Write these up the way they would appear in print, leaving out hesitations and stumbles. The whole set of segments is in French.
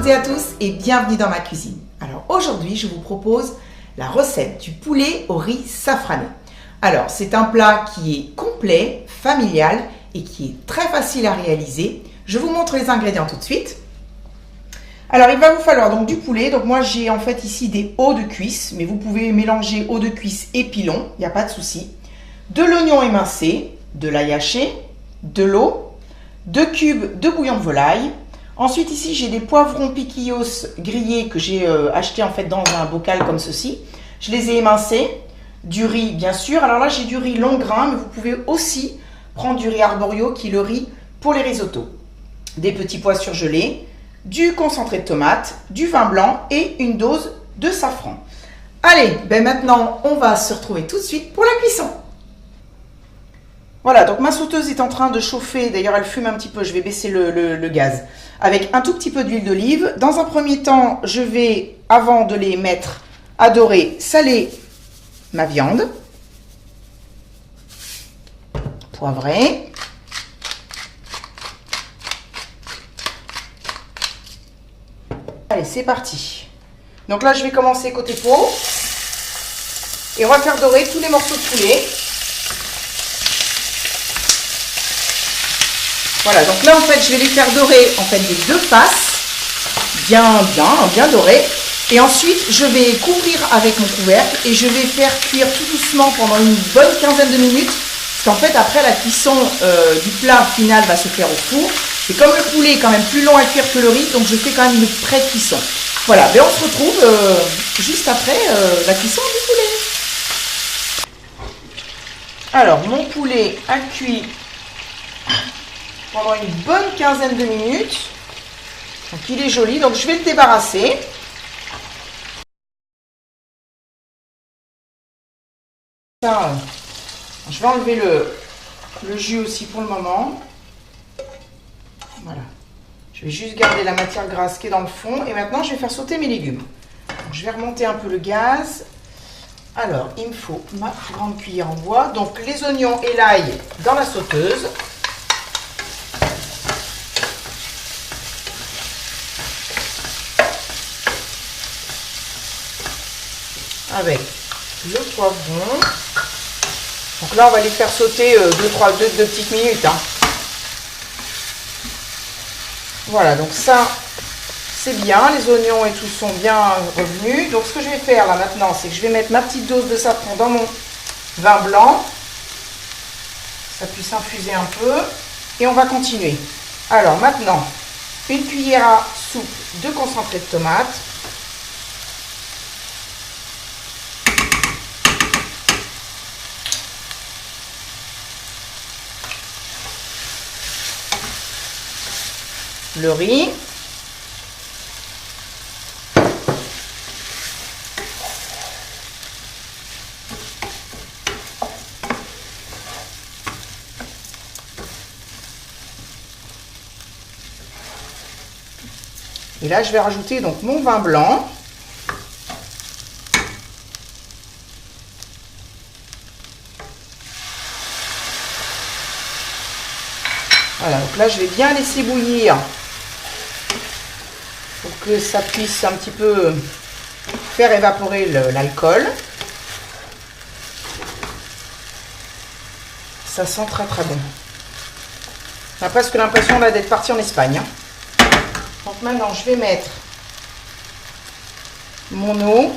toutes et à tous et bienvenue dans ma cuisine. Alors aujourd'hui, je vous propose la recette du poulet au riz safrané. Alors c'est un plat qui est complet, familial et qui est très facile à réaliser. Je vous montre les ingrédients tout de suite. Alors il va vous falloir donc du poulet. Donc moi j'ai en fait ici des os de cuisse, mais vous pouvez mélanger os de cuisse et pilon, il n'y a pas de souci. De l'oignon émincé, de l'ail haché, de l'eau, 2 cubes de bouillon de volaille. Ensuite ici j'ai des poivrons piquillos grillés que j'ai achetés en fait dans un bocal comme ceci. Je les ai émincés, du riz bien sûr. Alors là j'ai du riz long grain, mais vous pouvez aussi prendre du riz arborio qui est le riz pour les risottos. Des petits pois surgelés, du concentré de tomate, du vin blanc et une dose de safran. Allez, maintenant on va se retrouver tout de suite pour la cuisson. Voilà, donc ma sauteuse est en train de chauffer, d'ailleurs elle fume un petit peu, je vais baisser le gaz, avec un tout petit peu d'huile d'olive. Dans un premier temps, je vais, avant de les mettre à dorer, saler ma viande, poivrer. Allez, c'est parti. Donc là, je vais commencer côté peau, et on va faire dorer tous les morceaux de poulet. Voilà, donc là en fait je vais les faire dorer en fait des deux faces, bien dorées. Et ensuite je vais couvrir avec mon couvercle et je vais faire cuire tout doucement pendant une bonne quinzaine de minutes. Parce qu'en fait après la cuisson du plat final va se faire au four. Et comme le poulet est quand même plus long à cuire que le riz, donc je fais quand même une pré-cuisson. Voilà, mais on se retrouve juste après la cuisson du poulet. Alors mon poulet a cuit pendant une bonne quinzaine de minutes. Donc il est joli, donc je vais le débarrasser. Ça, je vais enlever le jus aussi pour le moment. Voilà. Je vais juste garder la matière grasse qui est dans le fond. Et maintenant, je vais faire sauter mes légumes. Donc, je vais remonter un peu le gaz. Alors, il me faut ma grande cuillère en bois. Donc, les oignons et l'ail dans la sauteuse. Avec le poivron. Donc là, on va les faire sauter 2 petites minutes. Hein. Voilà, donc ça, c'est bien. Les oignons et tout sont bien revenus. Donc ce que je vais faire là maintenant, c'est que je vais mettre ma petite dose de safran dans mon vin blanc. Ça puisse infuser un peu. Et on va continuer. Alors maintenant, une cuillère à soupe de concentré de tomate. Le riz, et là je vais rajouter donc mon vin blanc. Voilà, donc là je vais bien laisser bouillir pour que ça puisse un petit peu faire évaporer l'alcool. Ça sent très très bon. On a presque l'impression là d'être parti en Espagne. Hein. Donc maintenant je vais mettre mon eau.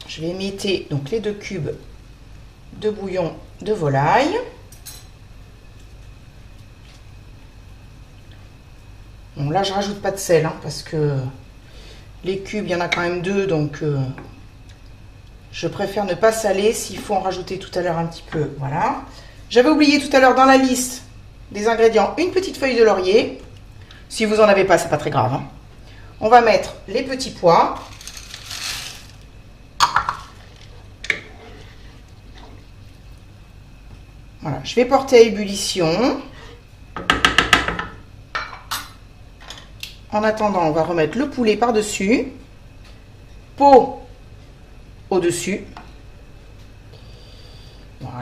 Je vais mettre donc les 2 cubes de bouillon de volaille. Bon, là je rajoute pas de sel hein, parce que les cubes il y en a quand même 2, donc je préfère ne pas saler. S'il faut en rajouter tout à l'heure un petit peu, voilà. J'avais oublié tout à l'heure dans la liste des ingrédients une petite feuille de laurier. Si vous en avez pas, c'est pas très grave hein. On va mettre les petits pois. Voilà, je vais porter à ébullition. En attendant, on va remettre le poulet par-dessus, peau au-dessus. Voilà.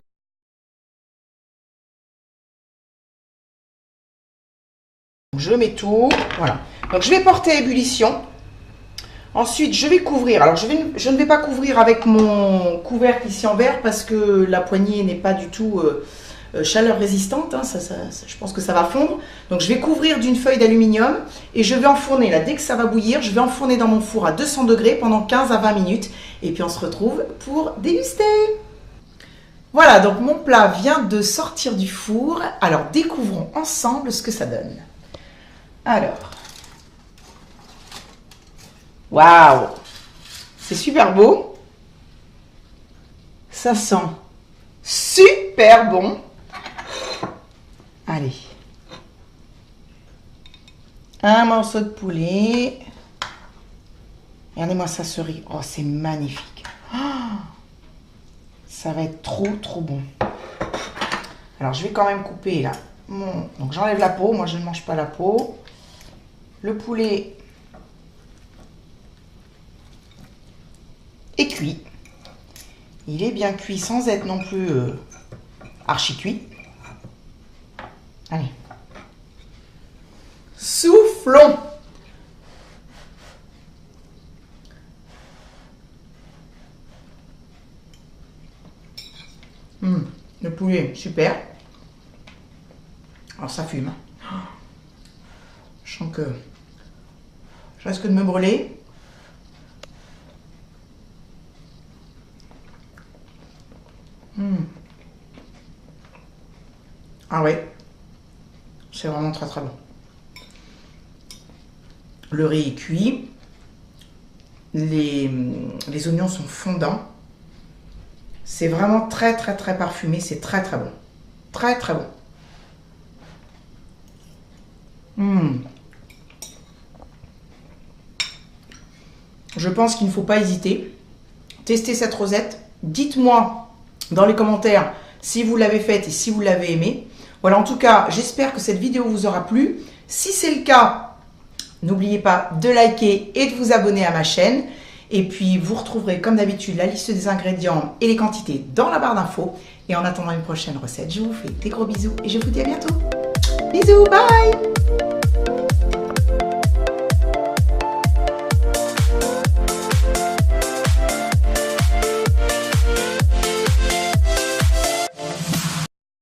Voilà, Je mets tout. Voilà. Donc, je vais porter à ébullition. Ensuite, je vais couvrir. Alors, je ne vais pas couvrir avec mon couvercle ici en verre parce que la poignée n'est pas du tout chaleur résistante. Hein. Je pense que ça va fondre. Donc, je vais couvrir d'une feuille d'aluminium et je vais enfourner. Là, dès que ça va bouillir, je vais enfourner dans mon four à 200 degrés pendant 15 à 20 minutes. Et puis, on se retrouve pour déguster. Voilà, donc mon plat vient de sortir du four. Alors, découvrons ensemble ce que ça donne. Alors, waouh, c'est super beau. Ça sent super bon. Allez, un morceau de poulet. Regardez-moi ça cerise. Oh, c'est magnifique. Oh, ça va être trop bon. Alors, je vais quand même couper là. Donc, j'enlève la peau. Moi, je ne mange pas la peau. Le poulet est cuit. Il est bien cuit sans être non plus archi cuit. Allez. Soufflons. Le poulet, super. Alors ça fume. Je sens que je risque de me brûler. Ah ouais, c'est vraiment très bon. Le riz est cuit. Les oignons sont fondants. C'est vraiment très parfumé. C'est très bon. Très bon. Je pense qu'il ne faut pas hésiter. Testez cette recette. Dites-moi dans les commentaires si vous l'avez faite et si vous l'avez aimée. Voilà, en tout cas, j'espère que cette vidéo vous aura plu. Si c'est le cas, n'oubliez pas de liker et de vous abonner à ma chaîne. Et puis, vous retrouverez comme d'habitude la liste des ingrédients et les quantités dans la barre d'infos. Et en attendant une prochaine recette, je vous fais des gros bisous et je vous dis à bientôt. Bisous, bye!